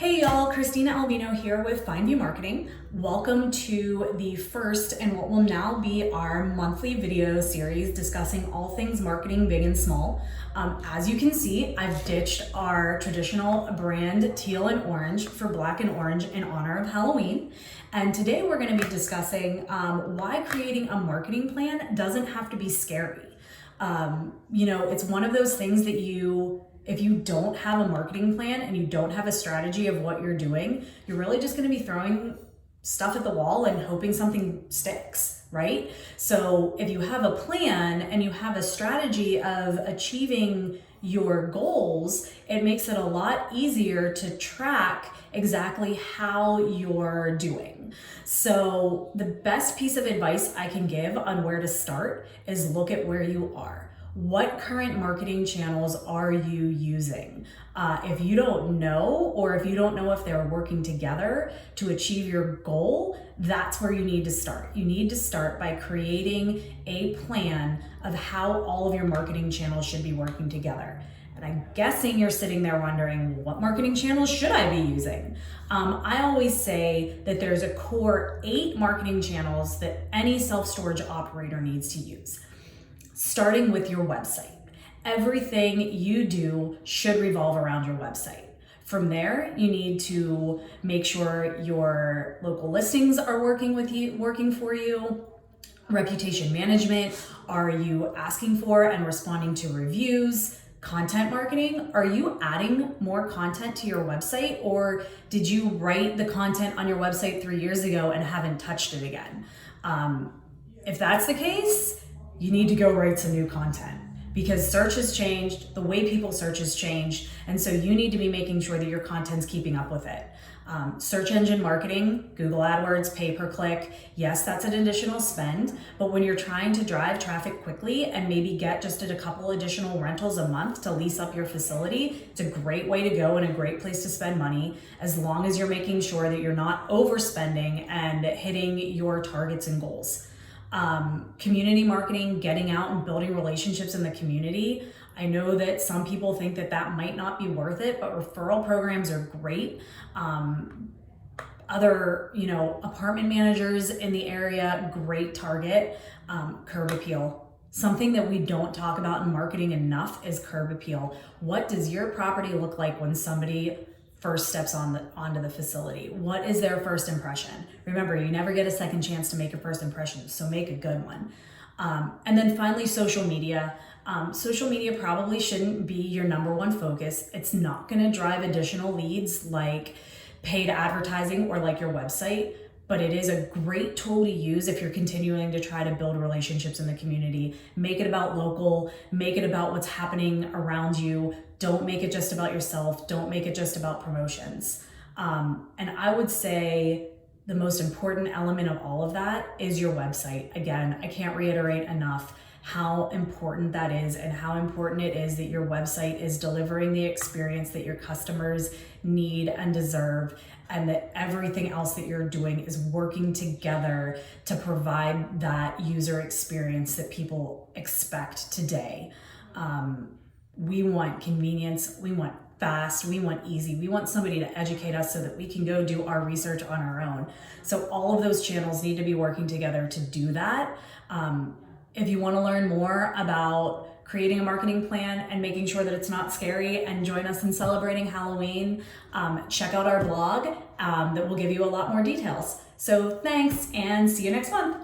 Hey y'all, Christina Albino here with FindView Marketing. Welcome to the first and what will now be our monthly video series discussing all things marketing, big and small. As you can see, I've ditched our traditional brand teal and orange for black and orange in honor of Halloween. And today we're going to be discussing why creating a marketing plan doesn't have to be scary. It's one of those things that if you don't have a marketing plan and you don't have a strategy of what you're doing, you're really just going to be throwing stuff at the wall and hoping something sticks, right? So if you have a plan and you have a strategy of achieving your goals, it makes it a lot easier to track exactly how you're doing. So the best piece of advice I can give on where to start is look at where you are. What current marketing channels are you using? If you don't know, or if you don't know if they're working together to achieve your goal, that's where you need to start. You need to start by creating a plan of how all of your marketing channels should be working together. And I'm guessing you're sitting there wondering, what marketing channels should I be using? I always say that there's a core 8 marketing channels that any self-storage operator needs to use. Starting with your website. Everything you do should revolve around your website. From there, you need to make sure your local listings are working for you. Reputation management, are you asking for and responding to reviews? Content marketing, are you adding more content to your website, or did you write the content on your website 3 years ago and haven't touched it again? If that's the case, you need to go write some new content, because search has changed, the way people search has changed, and so you need to be making sure that your content's keeping up with it. Search engine marketing, Google AdWords, pay-per-click, yes, that's an additional spend, but when you're trying to drive traffic quickly and maybe get just a couple additional rentals a month to lease up your facility, it's a great way to go and a great place to spend money, as long as you're making sure that you're not overspending and hitting your targets and goals. Community marketing, getting out and building relationships in the community. I know that some people think that might not be worth it, but referral programs are great. Other, apartment managers in the area, great target. Curb appeal. Something that we don't talk about in marketing enough is curb appeal. What does your property look like when somebody first steps onto the facility? What is their first impression? Remember, you never get a second chance to make a first impression, so make a good one. And then finally, social media. Social media probably shouldn't be your number one focus. It's not gonna drive additional leads like paid advertising or like your website, but it is a great tool to use if you're continuing to try to build relationships in the community. Make it about local, make it about what's happening around you. Don't make it just about yourself. Don't make it just about promotions. And I would say the most important element of all of that is your website. Again, I can't reiterate enough how important that is and how important it is that your website is delivering the experience that your customers need and deserve, and that everything else that you're doing is working together to provide that user experience that people expect today. We want convenience, we want fast, we want easy, we want somebody to educate us so that we can go do our research on our own. So all of those channels need to be working together to do that. If you want to learn more about creating a marketing plan and making sure that it's not scary and join us in celebrating Halloween, check out our blog that will give you a lot more details. So thanks, and see you next month.